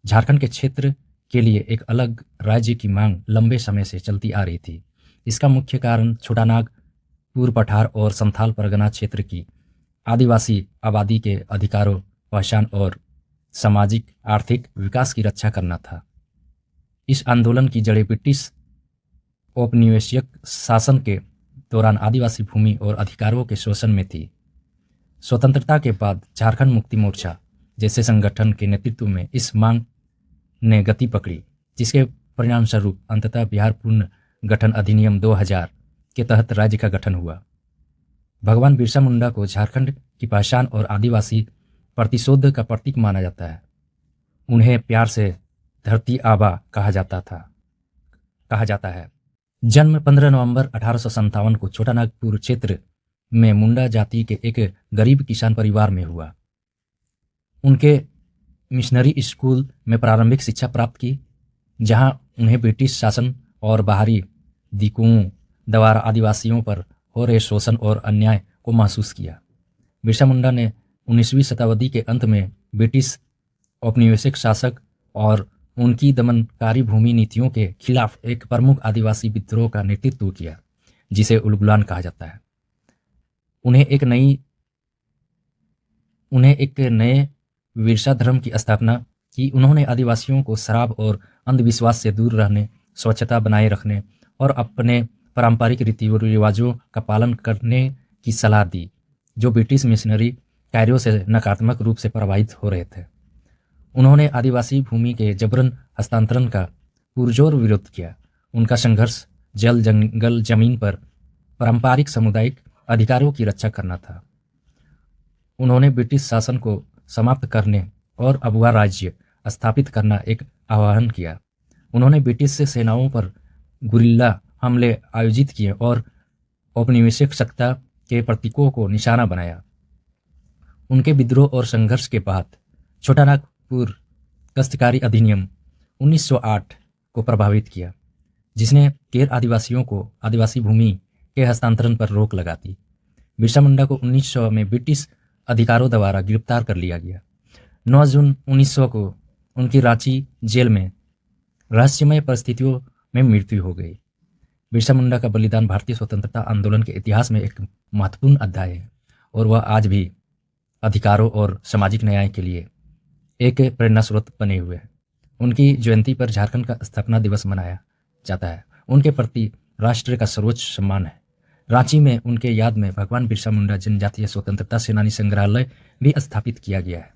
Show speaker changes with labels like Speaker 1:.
Speaker 1: झारखंड के क्षेत्र के लिए एक अलग राज्य की मांग लंबे समय से चलती आ रही थी। इसका मुख्य कारण छोटानाग, पूर्व पठार और संथाल परगना क्षेत्र की आदिवासी आबादी के अधिकारों, पहचान और सामाजिक आर्थिक विकास की रक्षा करना था। इस आंदोलन की जड़ें ब्रिटिश औपनिवेशिक शासन के दौरान आदिवासी भूमि और अधिकारों के शोषण में थी। स्वतंत्रता के बाद झारखंड मुक्ति मोर्चा जैसे संगठन के नेतृत्व में इस मांग ने गति पकड़ी, जिसके परिणामस्वरूप अंततः बिहार पूर्ण गठन अधिनियम 2000 के तहत राज्य का गठन हुआ। भगवान बिरसा मुंडा को झारखंड की पहचान और आदिवासी प्रतिशोध का प्रतीक माना जाता है। उन्हें प्यार से धरती आबा कहा जाता है। जन्म 15 नवंबर 1857 को छोटानागपुर क्षेत्र में मुंडा जाति के एक गरीब किसान परिवार में हुआ। उनके मिशनरी स्कूल में प्रारंभिक शिक्षा प्राप्त की, जहां उन्हें ब्रिटिश शासन और बाहरी दिक्कुओं द्वारा आदिवासियों पर हो रहे शोषण और अन्याय को महसूस किया। बिरसा मुंडा ने 19वीं शताब्दी के अंत में ब्रिटिश औपनिवेशिक शासक और उनकी दमनकारी भूमि नीतियों के खिलाफ एक प्रमुख आदिवासी विद्रोह का नेतृत्व किया, जिसे उलगुलान कहा जाता है। उन्हें एक नए विरसा धर्म की स्थापना की। उन्होंने आदिवासियों को शराब और अंधविश्वास से दूर रहने, स्वच्छता बनाए रखने और अपने पारंपरिक रीति रिवाजों का पालन करने की सलाह दी, जो ब्रिटिश मिशनरी कार्यों से नकारात्मक रूप से प्रभावित हो रहे थे। उन्होंने आदिवासी भूमि के जबरन हस्तांतरण का पुरजोर विरोध किया। उनका संघर्ष जल, जंगल, जमीन पर पारंपरिक सामुदायिक अधिकारों की रक्षा करना था। उन्होंने ब्रिटिश शासन को समाप्त करने और अबुआ राज्य स्थापित करना एक आह्वान किया। उन्होंने ब्रिटिश सेनाओं पर गुरिल्ला हमले आयोजित किए और औपनिवेशिक सत्ता के प्रतीकों को निशाना बनाया। उनके विद्रोह और संघर्ष के बाद छोटानागपुर काश्तकारी अधिनियम 1908 को प्रभावित किया, जिसने गैर आदिवासियों को आदिवासी भूमि के हस्तांतरण पर रोक लगा दी। बिरसा मुंडा को 1900 में ब्रिटिश अधिकारों द्वारा गिरफ्तार कर लिया गया। 9 जून 1900 को उनकी रांची जेल में रहस्यमय परिस्थितियों में मृत्यु हो गई। बिरसा मुंडा का बलिदान भारतीय स्वतंत्रता आंदोलन के इतिहास में एक महत्वपूर्ण अध्याय है और वह आज भी अधिकारों और सामाजिक न्याय के लिए एक प्रेरणा स्रोत बने हुए हैं। उनकी जयंती पर झारखंड का स्थापना दिवस मनाया जाता है। उनके प्रति राष्ट्र का सर्वोच्च सम्मान है। रांची में उनके याद में भगवान बिरसा मुंडा जनजातीय स्वतंत्रता सेनानी संग्रहालय भी स्थापित किया गया है।